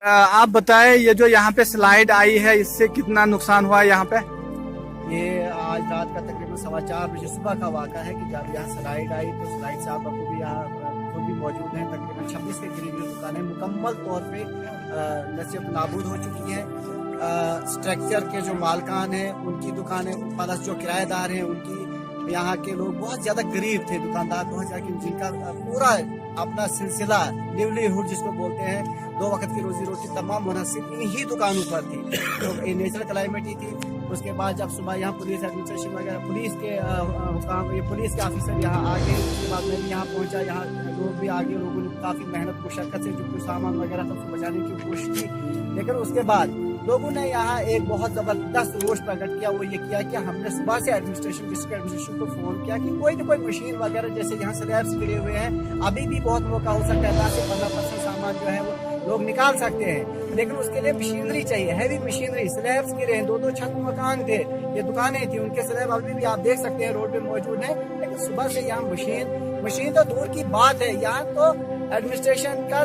आप बताएं ये जो यहाँ पे स्लाइड आई है इससे कितना नुकसान हुआ है यहाँ पे? ये आज रात का तकरीबन 4:15 बजे सुबह का वाक़ा है कि जब यहाँ स्लाइड आई तो स्लाइड से आप लोग भी यहाँ खुद भी मौजूद हैं। तकरीबन 26 के करीब ये दुकानें मुकम्मल तौर पे नसीब नाबूद हो चुकी हैं। स्ट्रक्चर के जो मालकान हैं उनकी दुकानें प्लस जो किराएदार हैं उनकी, यहाँ के लोग बहुत ज़्यादा गरीब थे, दुकानदार बहुत ज़्यादा, जिनका पूरा अपना सिलसिला लिवलीहुड जिसको बोलते हैं, 2 वक्त की रोजी रोटी तमाम मुनहसिर इन्हीं दुकानों पर थी। तो ये नेचुरल क्लाइमेट ही थी। उसके बाद जब सुबह यहाँ पुलिस एडमिनिस्ट्रेशन वगैरह पुलिस के हुकाम, ये पुलिस के ऑफिसर यहाँ आ गए, उसके बाद मैं भी यहाँ पहुँचा। यहाँ लोग भी आगे, लोगों ने काफ़ी मेहनत मुशक्कत से जो कुछ सामान वगैरह था उसको बचाने की कोशिश की। लेकिन उसके बाद लोगों ने यहाँ एक बहुत ज़बरदस्त रोष प्रकट किया। वो ये किया कि हमने सुबह से एडमिनिस्ट्रेशन, डिस्ट्रिक्ट एडमिनिस्ट्रेशन को फ़ोन किया कि कोई ना कोई मशीन वगैरह, जैसे यहाँ स्लैब्स गिरे हुए हैं, अभी भी बहुत मौका हो सकता है 10 से 15% सामान जो है वो लोग निकाल सकते हैं, लेकिन उसके लिए मशीनरी चाहिए, हैवी मशीनरी। स्लैब्स गिरे हैं, 2-2 छत मकान थे, ये दुकानें थी, उनके स्लैब अभी भी आप देख सकते हैं रोड पे मौजूद है। लेकिन सुबह से यहाँ मशीन तो दूर की बात है, यहाँ तो एडमिनिस्ट्रेशन का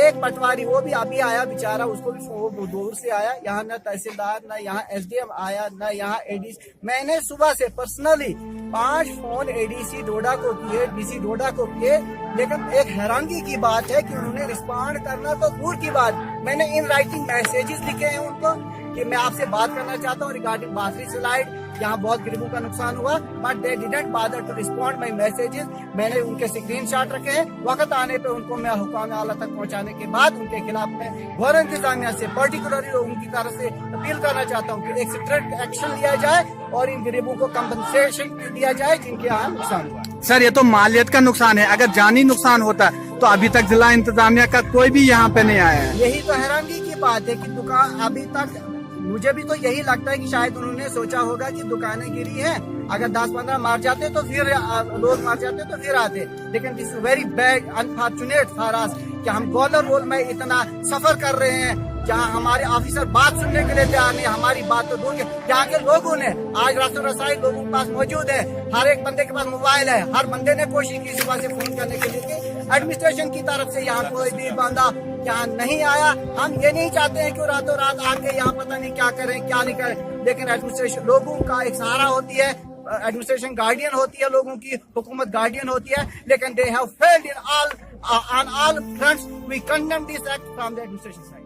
एक पटवारी, वो भी अभी आया बेचारा, उसको भी वो दूर से आया। यहाँ न तहसीलदार, न यहाँ SDM आया, न यहाँ ADC। मैंने सुबह से पर्सनली 5 फोन ADC डोडा को किए, DC डोडा को किए, लेकिन एक हैरानगी की बात है कि उन्होंने रिस्पॉन्ड करना तो दूर की बात। मैंने इन राइटिंग मैसेजेस लिखे हैं उनको कि मैं आपसे बात करना चाहता हूँ रिगार्डिंग बाथरी स्लाइड, यहाँ बहुत गरीबों का नुकसान हुआ, but they didn't bother to respond my messages. मैंने उनके स्क्रीनशॉट रखे हैं। वक्त आने पे उनको मैं हुकाम आला तक पहुँचाने के बाद उनके खिलाफ मैं गौर इंतजामिया से, पर्टिकुलरली लोगों की तरफ से अपील करना चाहता हूँ कि एक स्ट्रिक्ट एक्शन लिया जाए और इन गरीबों को कंपनसेशन दिया जाए जिनके यहाँ नुकसान हुआ। सर ये तो मालियत का नुकसान है, अगर जानी नुकसान होता तो अभी तक जिला इंतजामिया का कोई भी यहाँ पे नहीं आया है। यही तो हैरानगी की बात है कि दुकान अभी तक, मुझे भी तो यही लगता है कि शायद उन्होंने सोचा होगा कि दुकानें गिरी हैं, अगर 10-15 मार जाते तो फिर लोग मार जाते तो फिर आते। लेकिन this is very bad unfortunate for us कि हम गवर्नर रोल में इतना सफर कर रहे हैं जहाँ हमारे ऑफिसर बात सुनने के लिए तैयार नहीं। हमारी बात तो दूर के, यहाँ के लोगों ने आज रास्तों रसाई लोगों के पास मौजूद है, हर एक बंदे के पास मोबाइल है, हर बंदे ने कोशिश की सुबह से फोन करने के लिए। एडमिनिस्ट्रेशन की तरफ से यहाँ कोई भी बंदा यहाँ नहीं आया। हम ये नहीं चाहते हैं कि रातों रात आके यहाँ पता नहीं क्या करें क्या नहीं करें, लेकिन एडमिनिस्ट्रेशन लोगों का एक सहारा होती है, एडमिनिस्ट्रेशन गार्डियन होती है लोगों की, हुकूमत गार्डियन होती है, लेकिन they have failed in all on all fronts. We condemn this act from the administration side.